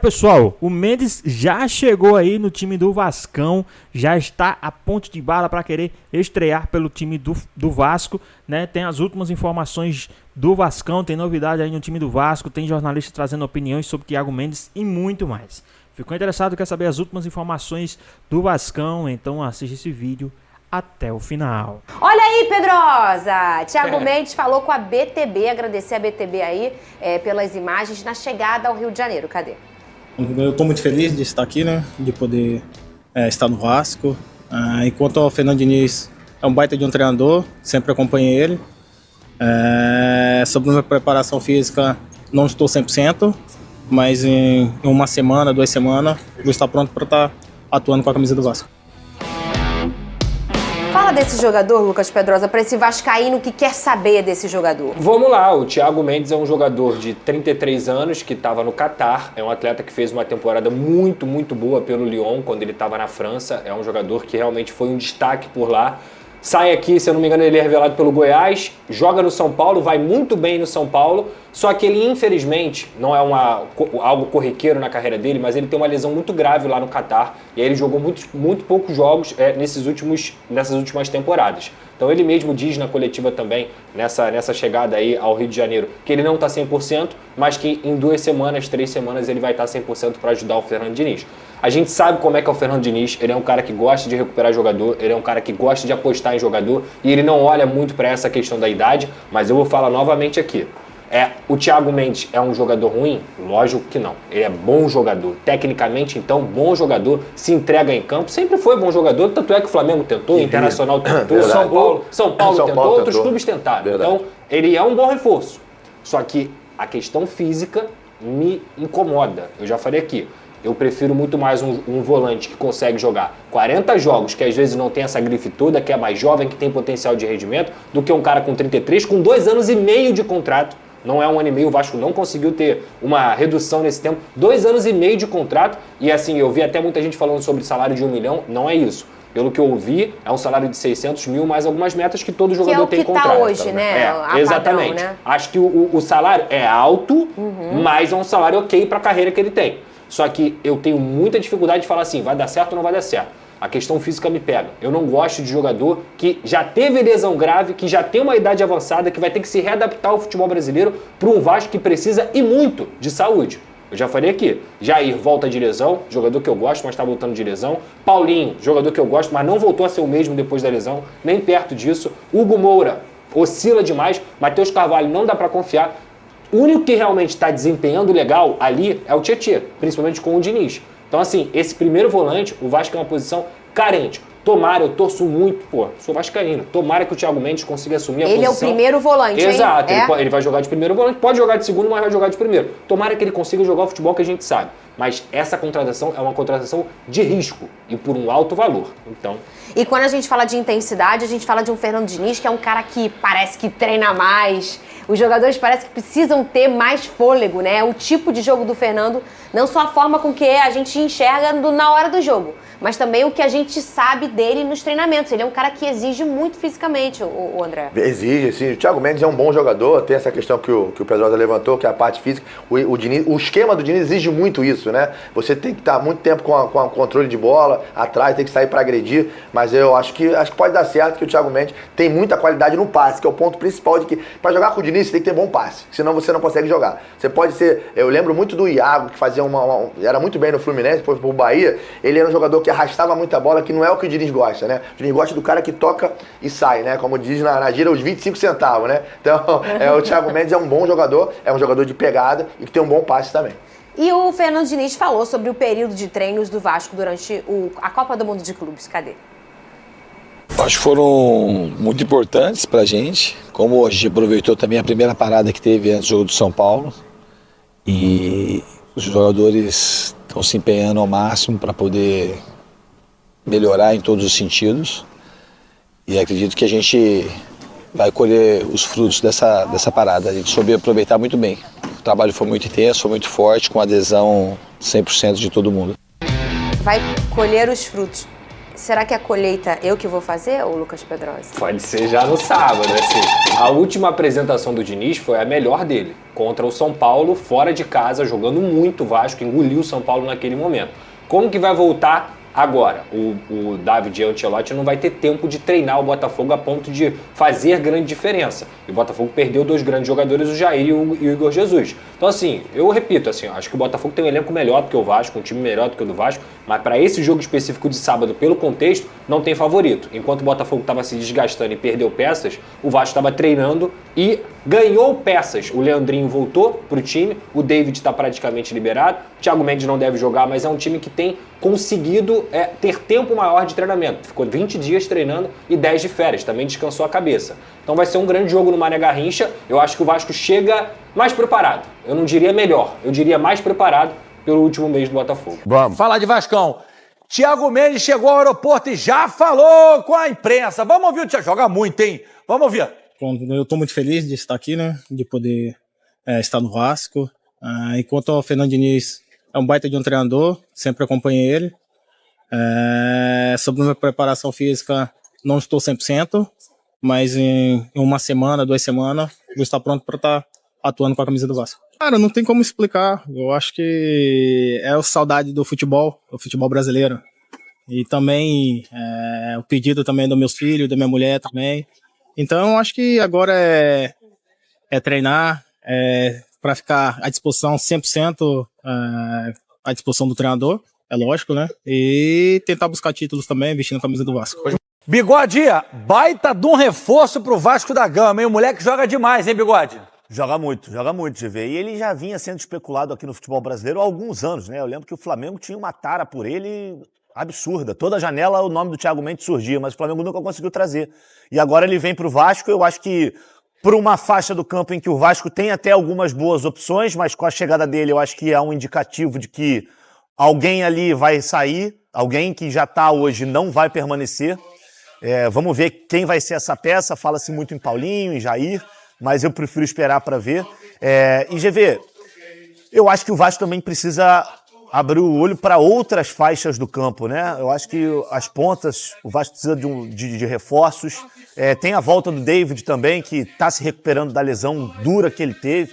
Pessoal, o Mendes já chegou aí no time do Vascão, já está a ponte de bala para querer estrear pelo time do Vasco, né? Tem as últimas informações do Vascão, tem novidade aí no time do Vasco, tem jornalista trazendo opiniões sobre Thiago Mendes e muito mais. Ficou interessado, quer saber as últimas informações do Vascão? Então assiste esse vídeo até o final. Olha aí, Pedrosa! Thiago Mendes falou com a BTB, agradecer a BTB aí pelas imagens na chegada ao Rio de Janeiro. Cadê? Eu estou muito feliz de estar aqui, né? De poder estar no Vasco. Enquanto o Fernando Diniz é um baita de um treinador, sempre acompanhei ele. Sobre a minha preparação física, não estou 100%, mas em uma semana, 2 semanas, vou estar pronto para estar atuando com a camisa do Vasco. Fala desse jogador, Lucas Pedrosa, para esse vascaíno que quer saber desse jogador. Vamos lá, o Thiago Mendes é um jogador de 33 anos que estava no Catar, é um atleta que fez uma temporada muito boa pelo Lyon quando ele estava na França, é um jogador que realmente foi um destaque por lá. Sai aqui, se eu não me engano, ele é revelado pelo Goiás, joga no São Paulo, vai muito bem no São Paulo, só que ele, infelizmente, não é algo corriqueiro na carreira dele, mas ele tem uma lesão muito grave lá no Catar, e aí ele jogou muito poucos jogos nessas últimas temporadas. Então ele mesmo diz na coletiva também, nessa chegada aí ao Rio de Janeiro, que ele não está 100%, mas que em 2 semanas, 3 semanas ele vai estar 100% para ajudar o Fernando Diniz. A gente sabe como é que é o Fernando Diniz, ele é um cara que gosta de recuperar jogador, ele é um cara que gosta de apostar em jogador e ele não olha muito para essa questão da idade, mas eu vou falar novamente aqui. O Thiago Mendes é um jogador ruim? Lógico que não. Ele é bom jogador. Tecnicamente, então, bom jogador, se entrega em campo. Sempre foi bom jogador, tanto é que o Flamengo tentou, o Internacional tentou, São Paulo tentou, outros clubes tentaram. Verdade. Então, ele é um bom reforço. Só que a questão física me incomoda. Eu já falei aqui. Eu prefiro muito mais um volante que consegue jogar 40 jogos, que às vezes não tem essa grife toda, que é mais jovem, que tem potencial de rendimento, do que um cara com 33, com 2 anos e meio de contrato. Não é 1 ano e meio, o Vasco não conseguiu ter uma redução nesse tempo. 2 anos e meio de contrato, e assim, eu vi até muita gente falando sobre salário de 1 milhão, não é isso. Pelo que eu ouvi, é um salário de 600 mil, mais algumas metas que todo jogador tem contrato. Que é o que está hoje, né? Exatamente. Padrão, né? Acho que o salário é alto, mas é um salário ok para a carreira que ele tem. Só que eu tenho muita dificuldade de falar assim, vai dar certo ou não vai dar certo. A questão física me pega. Eu não gosto de jogador que já teve lesão grave, que já tem uma idade avançada, que vai ter que se readaptar ao futebol brasileiro para um Vasco que precisa e muito de saúde. Eu já falei aqui, Jair volta de lesão, jogador que eu gosto, mas está voltando de lesão. Paulinho, jogador que eu gosto, mas não voltou a ser o mesmo depois da lesão, nem perto disso. Hugo Moura, oscila demais. Matheus Carvalho, não dá para confiar. O único que realmente está desempenhando legal ali é o Tietê, principalmente com o Diniz. Então, assim, esse primeiro volante, o Vasco é uma posição carente. Tomara, eu torço muito, sou vascaíno. Tomara que o Thiago Mendes consiga assumir a posição. Ele é o primeiro volante, hein? Exato, ele vai jogar de primeiro volante, pode jogar de segundo, mas vai jogar de primeiro. Tomara que ele consiga jogar o futebol que a gente sabe. Mas essa contratação é uma contratação de risco e por um alto valor. Então... E quando a gente fala de intensidade, a gente fala de um Fernando Diniz, que é um cara que parece que treina mais. Os jogadores parecem que precisam ter mais fôlego, né? O tipo de jogo do Fernando, não só a forma com que a gente enxerga na hora do jogo, mas também o que a gente sabe dele nos treinamentos. Ele é um cara que exige muito fisicamente, o André. Exige, sim. O Thiago Mendes é um bom jogador, tem essa questão que o Pedrosa levantou, que é a parte física. O esquema do Diniz exige muito isso, né? Você tem que estar muito tempo com o controle de bola, atrás, tem que sair para agredir, mas eu acho que pode dar certo, que o Thiago Mendes tem muita qualidade no passe, que é o ponto principal de que, para jogar com o Diniz, você tem que ter bom passe, senão você não consegue jogar. Você pode ser, eu lembro muito do Iago, que fazia era muito bem no Fluminense, depois pro Bahia, ele era um jogador que arrastava muita bola, que não é o que o Diniz gosta, né? O Diniz gosta do cara que toca e sai, né? Como diz na gira, os 25 centavos, né? Então, o Thiago Mendes é um bom jogador, é um jogador de pegada e que tem um bom passe também. E o Fernando Diniz falou sobre o período de treinos do Vasco durante a Copa do Mundo de Clubes. Cadê? Acho que foram muito importantes pra gente, como a gente aproveitou também a primeira parada que teve antes do jogo do São Paulo. E os jogadores estão se empenhando ao máximo para poder melhorar em todos os sentidos. E acredito que a gente vai colher os frutos dessa parada. A gente soube aproveitar muito bem. O trabalho foi muito intenso, foi muito forte, com adesão 100% de todo mundo. Vai colher os frutos. Será que a colheita eu que vou fazer, ou Lucas Pedrosa? Pode ser já no sábado, assim. A última apresentação do Diniz foi a melhor dele, contra o São Paulo, fora de casa, jogando muito. O Vasco engoliu o São Paulo naquele momento. Como que vai voltar agora? O David Ancelotti não vai ter tempo de treinar o Botafogo a ponto de fazer grande diferença. E o Botafogo perdeu 2 grandes jogadores, o Jair e o Igor Jesus. Então, assim, eu repito, assim, acho que o Botafogo tem um elenco melhor do que o Vasco, um time melhor do que o do Vasco, mas para esse jogo específico de sábado, pelo contexto, não tem favorito. Enquanto o Botafogo estava se desgastando e perdeu peças, o Vasco estava treinando e ganhou peças. O Leandrinho voltou pro time, o David está praticamente liberado, o Thiago Mendes não deve jogar, mas é um time que tem conseguido ter tempo maior de treinamento. Ficou 20 dias treinando e 10 de férias, também descansou a cabeça. Então vai ser um grande jogo no Mané Garrincha. Eu acho que o Vasco chega mais preparado. Eu não diria melhor, eu diria mais preparado pelo último mês do Botafogo. Vamos falar de Vascão. Thiago Mendes chegou ao aeroporto e já falou com a imprensa. Vamos ouvir o Thiago. Joga muito, hein? Vamos ouvir. Bom, eu estou muito feliz de estar aqui, né? De poder estar no Vasco. Enquanto o Fernando Diniz é um baita de um treinador, sempre acompanhei ele. Sobre a minha preparação física, não estou 100%, mas em uma semana, 2 semanas, vou estar pronto para estar atuando com a camisa do Vasco. Cara, não tem como explicar. Eu acho que é a saudade do futebol brasileiro. E também o pedido também dos meus filhos, da minha mulher também. Então, eu acho que agora é treinar, para ficar à disposição 100% à disposição do treinador, é lógico, né? E tentar buscar títulos também, vestindo a camisa do Vasco. Bigode, baita de um reforço pro Vasco da Gama, hein? O moleque joga demais, hein, Bigode? Joga muito, GV. E ele já vinha sendo especulado aqui no futebol brasileiro há alguns anos, né? Eu lembro que o Flamengo tinha uma tara por ele absurda. Toda janela o nome do Thiago Mendes surgia, mas o Flamengo nunca conseguiu trazer. E agora ele vem pro Vasco, eu acho que por uma faixa do campo em que o Vasco tem até algumas boas opções, mas com a chegada dele eu acho que é um indicativo de que alguém ali vai sair, alguém que já está hoje não vai permanecer. Vamos ver quem vai ser essa peça. Fala-se muito em Paulinho, em Jair, mas eu prefiro esperar para ver. E GV, eu acho que o Vasco também precisa abrir o olho para outras faixas do campo, né? Eu acho que as pontas, o Vasco precisa de reforços. Tem a volta do David também, que está se recuperando da lesão dura que ele teve.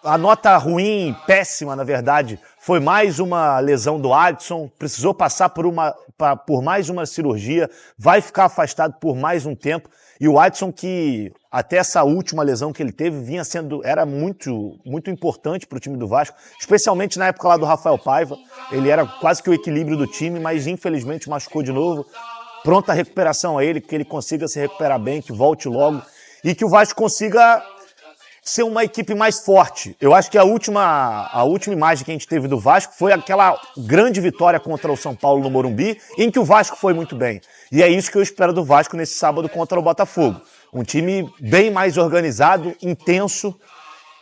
A nota ruim, péssima, na verdade, foi mais uma lesão do Adson, precisou passar por mais uma cirurgia, vai ficar afastado por mais um tempo. E o Adson, que até essa última lesão que ele teve, era muito, muito importante para o time do Vasco, especialmente na época lá do Rafael Paiva. Ele era quase que o equilíbrio do time, mas infelizmente machucou de novo. Pronta a recuperação a ele, que ele consiga se recuperar bem, que volte logo e que o Vasco consiga ser uma equipe mais forte. Eu acho que a última imagem que a gente teve do Vasco foi aquela grande vitória contra o São Paulo no Morumbi, em que o Vasco foi muito bem. E é isso que eu espero do Vasco nesse sábado contra o Botafogo. Um time bem mais organizado, intenso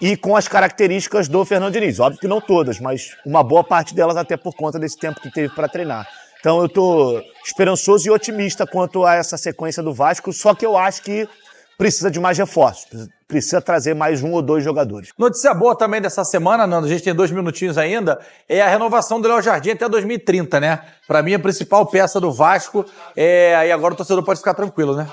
e com as características do Fernando Diniz. Óbvio que não todas, mas uma boa parte delas até por conta desse tempo que teve para treinar. Então eu estou esperançoso e otimista quanto a essa sequência do Vasco, só que eu acho que precisa de mais reforços, precisa trazer mais 1 ou 2 jogadores. Notícia boa também dessa semana, Nando, a gente tem 2 minutinhos ainda, é a renovação do Léo Jardim até 2030, né? Pra mim, a principal peça do Vasco, e agora o torcedor pode ficar tranquilo, né?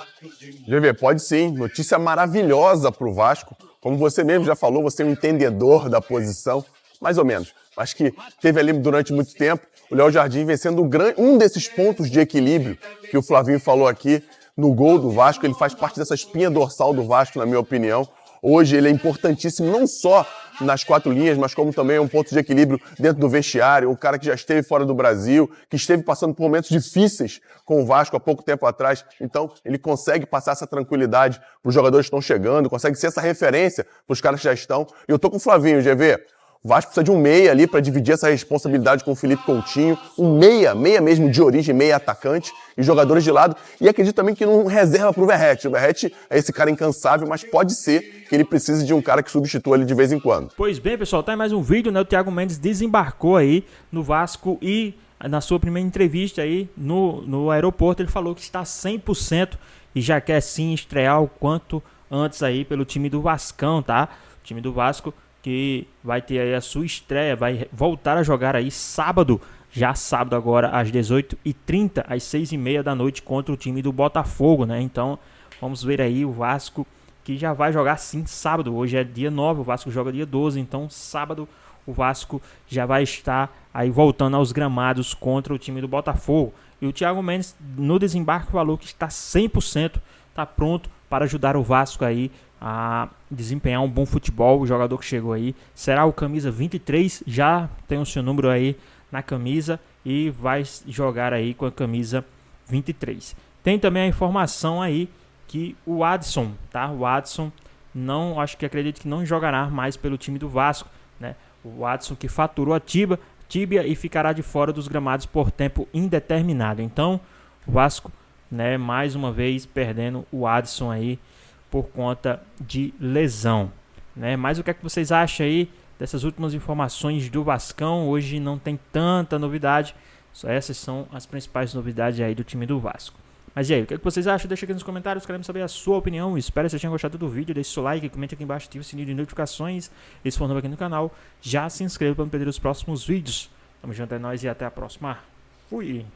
GV, pode sim, notícia maravilhosa pro Vasco. Como você mesmo já falou, você é um entendedor da posição, mais ou menos. Acho que teve ali durante muito tempo, o Léo Jardim vem sendo um desses pontos de equilíbrio que o Flavinho falou aqui, no gol do Vasco. Ele faz parte dessa espinha dorsal do Vasco, na minha opinião. Hoje ele é importantíssimo, não só nas 4 linhas, mas como também é um ponto de equilíbrio dentro do vestiário. O cara que já esteve fora do Brasil, que esteve passando por momentos difíceis com o Vasco há pouco tempo atrás. Então, ele consegue passar essa tranquilidade para os jogadores que estão chegando, consegue ser essa referência para os caras que já estão. E eu tô com o Flavinho, GV. O Vasco precisa de um meia ali para dividir essa responsabilidade com o Felipe Coutinho. Um meia mesmo de origem, meia atacante e jogadores de lado. E acredito também que não reserva para o Verratti. O Verratti é esse cara incansável, mas pode ser que ele precise de um cara que substitua ele de vez em quando. Pois bem, pessoal, tá aí mais um vídeo, né? O Thiago Mendes desembarcou aí no Vasco e na sua primeira entrevista aí no aeroporto ele falou que está 100% e já quer sim estrear o quanto antes aí pelo time do Vascão, tá? O time do Vasco que vai ter aí a sua estreia, vai voltar a jogar aí sábado já sábado agora às 18h30, às 6h30 da noite contra o time do Botafogo, né? Então vamos ver aí o Vasco que já vai jogar sim sábado. Hoje é dia 9, o Vasco joga dia 12, então sábado o Vasco já vai estar aí voltando aos gramados contra o time do Botafogo. E o Thiago Mendes no desembarque falou que está 100%, está pronto para ajudar o Vasco aí a desempenhar um bom futebol. O jogador que chegou aí será o camisa 23, já tem o seu número aí na camisa e vai jogar aí com a camisa 23. Tem também a informação aí que o Adson, tá? O Adson acredito que não jogará mais pelo time do Vasco, né? O Adson que faturou a tíbia e ficará de fora dos gramados por tempo indeterminado. Então, o Vasco, né, mais uma vez perdendo o Adson aí por conta de lesão, né? Mas o que é que vocês acham aí dessas últimas informações do Vascão? Hoje não tem tanta novidade, só essas são as principais novidades aí do time do Vasco. Mas e aí, o que é que vocês acham? Deixa aqui nos comentários, queremos saber a sua opinião. Espero que vocês tenham gostado do vídeo, deixe seu like, comente aqui embaixo, ative o sininho de notificações. E se for novo aqui no canal, já se inscreva para não perder os próximos vídeos. Tamo junto, é nóis e até a próxima. Fui!